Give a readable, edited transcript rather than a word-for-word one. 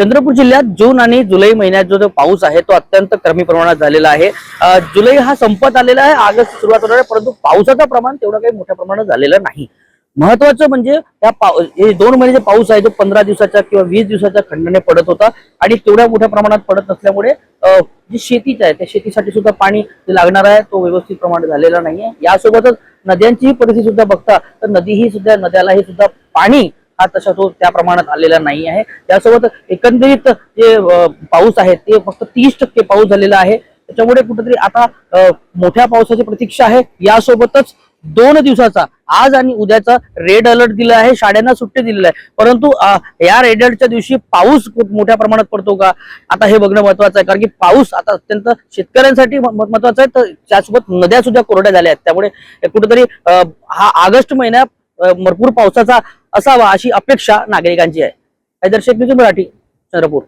चंद्रपूर जिल्ह्यात जून आणि जुलै महिन्यात जो पाऊस आहे तो अत्यंत कमी प्रमाणात झालेला आहे। जुलै हा संपत आलेला आहे, ऑगस्ट सुरुवात होणार आहे, परंतु पावसाचं प्रमाण तेवढं काही मोठ्या प्रमाणात झालेलं नाही। महत्वाचं म्हणजे हे 2 महिने जे पाऊस आहे तो 15 दिवसाच्या किंवा 20 दिवसाच्या खंडाने पडत होता आणि तेवढ्या मोठ्या प्रमाणात पडत नसल्यामुळे जी शेतीच आहे त्या शेतीसाठी सुद्धा पाणी लागणार आहे तो व्यवस्थित प्रमाणात झालेला नाहीये। यासोबतच नद्यांची परिस्थिती सुद्धा बघता तर नद्यालाही सुद्धा पाणी हा तसा तो त्या प्रमाणात आलेला नाही आहे। त्यासोबत एकंदरीत जे पाऊस आहे ते फक्त 30% पाऊस झालेला आहे। त्याच्यामुळे कुठेतरी आता मोठ्या पावसाची प्रतीक्षा आहे। यासोबतच 2 दिवसाचा आज आणि उद्याचा रेड अलर्ट दिला आहे, शाळांना सुट्टी दिलेली आहे, परंतु या रेड अलर्टच्या दिवशी पाऊस खूप मोठ्या प्रमाणात पडतो का आता हे बघणं महत्वाचं आहे। कारण की पाऊस आता अत्यंत शेतकऱ्यांसाठी महत्वाचा आहे, तर त्यासोबत नद्या सुद्धा कोरड्या झाल्या आहेत। त्यामुळे कुठेतरी हा ऑगस्ट महिन्यात भरपूर पावसाचा असावा अशी अपेक्षा नागरिकांची आहे। हैदर शेख न्यूज मराठी, चंद्रपूर।